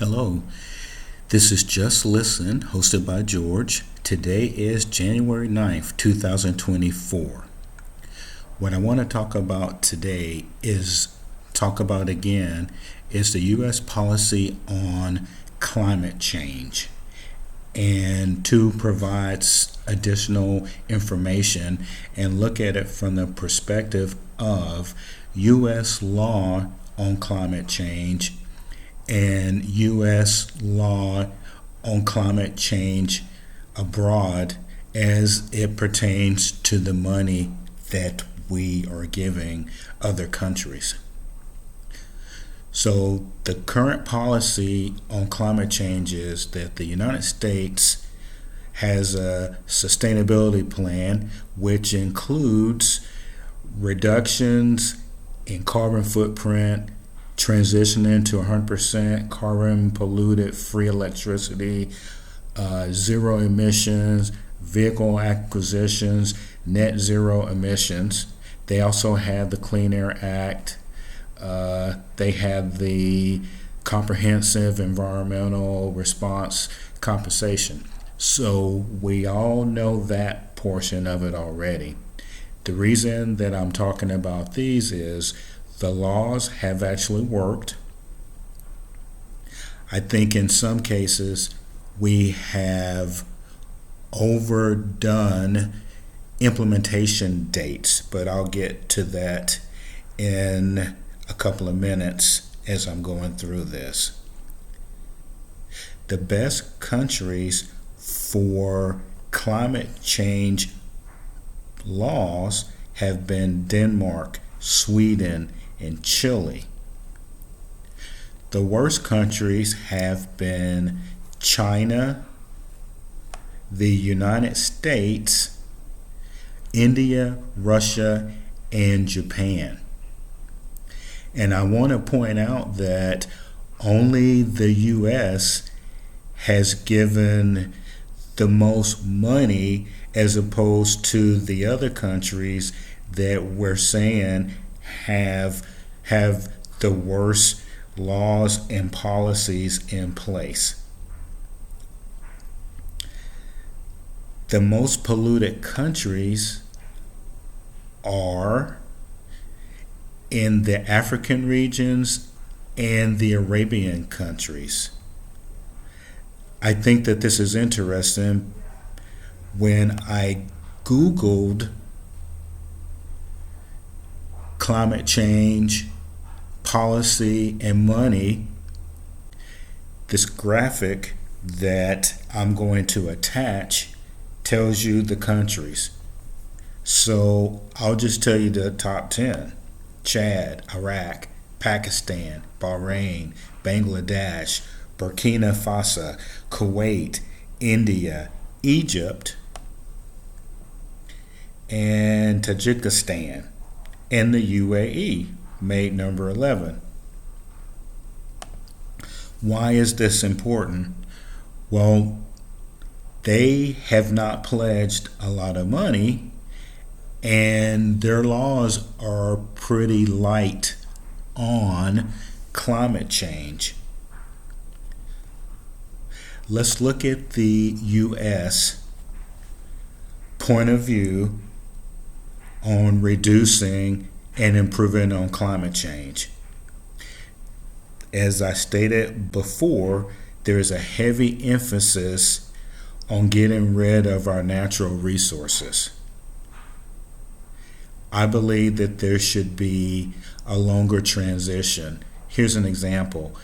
Hello, this is Just Listen, hosted by George. Today is January 9th, 2024. What I want to talk about today is the U.S. policy on climate change, and to provide additional information and look at it from the perspective of U.S. law on climate change and U.S. law on climate change abroad as it pertains to the money that we are giving other countries. So the current policy on climate change is that the United States has a sustainability plan which includes reductions in carbon footprint, transitioning to 100% carbon polluted free electricity, zero emissions, vehicle acquisitions, net zero emissions. They also have the Clean Air Act. They have the comprehensive environmental response compensation. So we all know that portion of it already. The reason that I'm talking about these is the laws have actually worked. I think in some cases we have overdone implementation dates, but I'll get to that in a couple of minutes as I'm going through this. The best countries for climate change laws have been Denmark, Sweden, and Chile. The worst countries have been China, the United States, India, Russia, and Japan. And I want to point out that only the U.S. has given the most money as opposed to the other countries that we're saying have the worst laws and policies in place. The most polluted countries are in the African regions and the Arabian countries. I think that this is interesting. When I Googled climate change, policy, and money, this graphic that I'm going to attach tells you the countries. So I'll just tell you the top 10. Chad, Iraq, Pakistan, Bahrain, Bangladesh, Burkina Faso, Kuwait, India, Egypt, and Tajikistan, and the UAE made number 11. Why is this important? Well, they have not pledged a lot of money, and their laws are pretty light on climate change. Let's look at the U.S. point of view on reducing and improving on climate change. As I stated before, there is a heavy emphasis on getting rid of our natural resources. I believe that there should be a longer transition. Here's an example.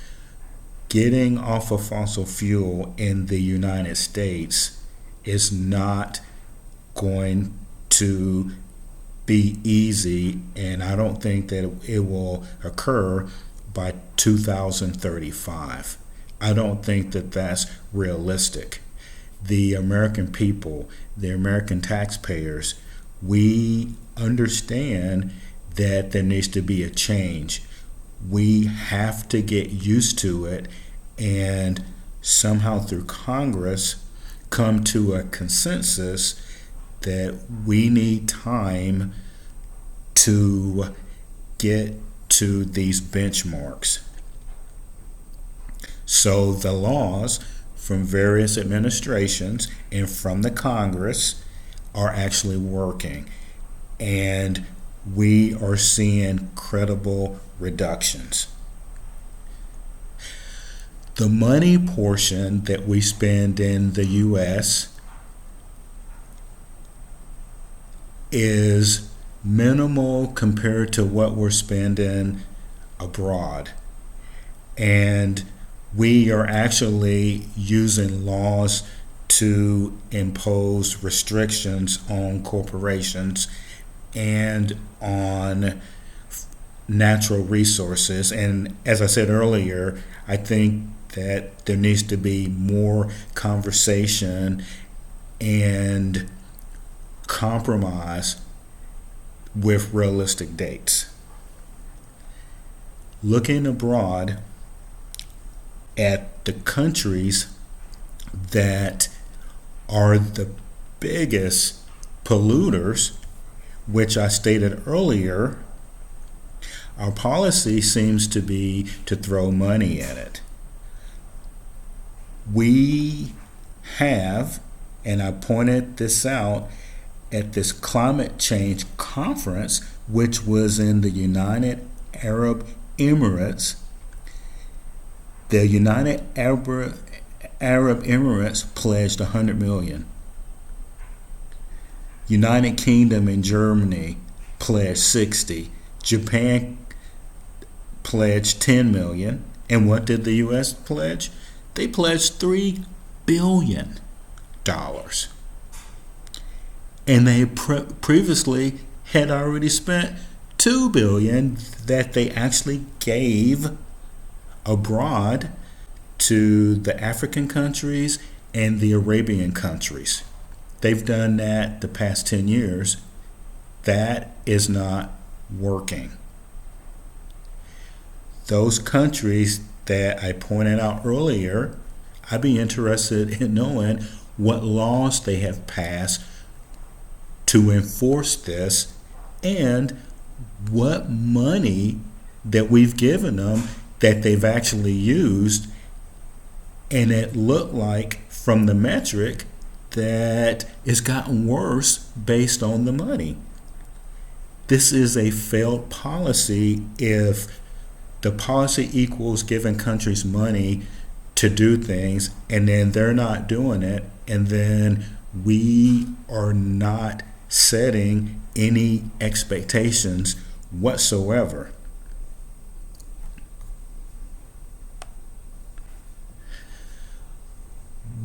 Getting off of fossil fuel in the United States is not going to be easy, and I don't think that it will occur by 2035. I don't think that that's realistic. The American people, the American taxpayers, we understand that there needs to be a change. We have to get used to it and somehow through Congress come to a consensus that we need time to get to these benchmarks. So the laws from various administrations and from the Congress are actually working. And we are seeing credible reductions. The money portion that we spend in the U.S. is minimal compared to what we're spending abroad. And we are actually using laws to impose restrictions on corporations and on natural resources. And as I said earlier, I think that there needs to be more conversation and compromise with realistic dates. Looking abroad at the countries that are the biggest polluters, which I stated earlier, our policy seems to be to throw money at it. We have, and I pointed this out at this climate change conference, which was in the United Arab Emirates. The United Arab Emirates pledged $100 million. United Kingdom and Germany pledged 60. Japan pledged 10 million. And what did the U.S. pledge? They pledged $3 billion. And they previously had already spent $2 billion that they actually gave abroad to the African countries and the Arabian countries. They've done that the past 10 years. That is not working. Those countries that I pointed out earlier, I'd be interested in knowing what laws they have passed to enforce this and what money that we've given them that they've actually used. And it looked like from the metric that it's gotten worse based on the money. This is a failed policy if the policy equals giving countries money to do things and then they're not doing it, and then we are not setting any expectations whatsoever.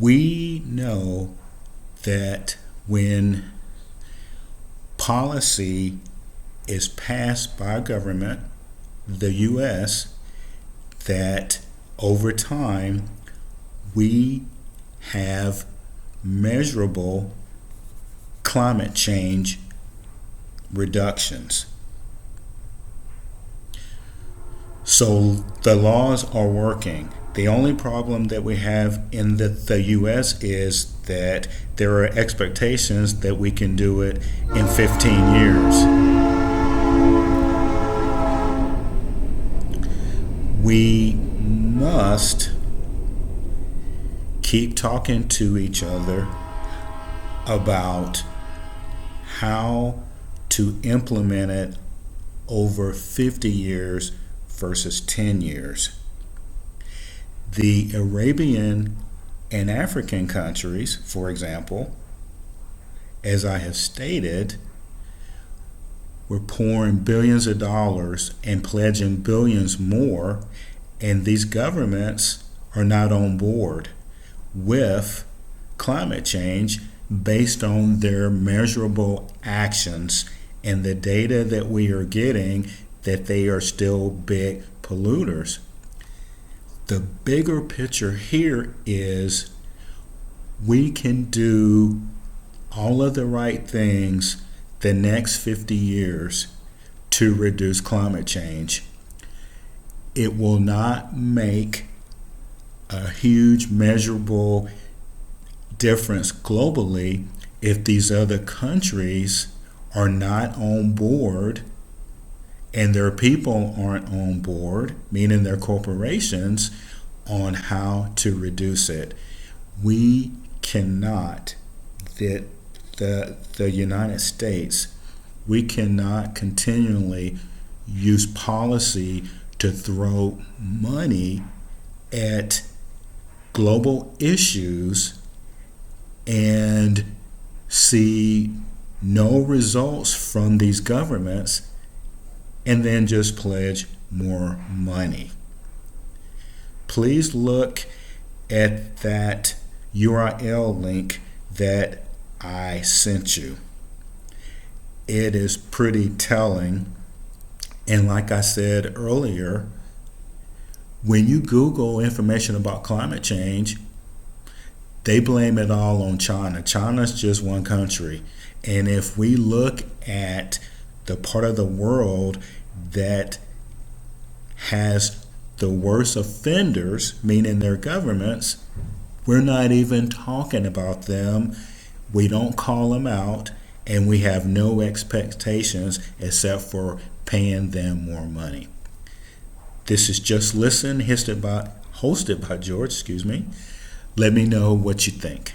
We know that when policy is passed by a government, the U.S., that over time we have measurable climate change reductions. So the laws are working. The only problem that we have in the U.S. is that there are expectations that we can do it in 15 years. We must keep talking to each other about how to implement it over 50 years versus 10 years. The Arabian and African countries, for example, as I have stated, we're pouring billions of dollars and pledging billions more, and these governments are not on board with climate change based on their measurable actions and the data that we are getting that they are still big polluters. The bigger picture here is we can do all of the right things the next 50 years to reduce climate change. It will not make a huge measurable difference globally if these other countries are not on board and their people aren't on board, meaning their corporations, on how to reduce it. We cannot, the United States, we cannot continually use policy to throw money at global issues and see no results from these governments and then just pledge more money. Please look at that URL link that I sent you. It is pretty telling. And like I said earlier, when you Google information about climate change, they blame it all on China. China's just one country. And if we look at the part of the world that has the worst offenders, meaning their governments, we're not even talking about them. We don't call them out, and we have no expectations except for paying them more money. This is Just Listen, hosted by George. Let me know what you think.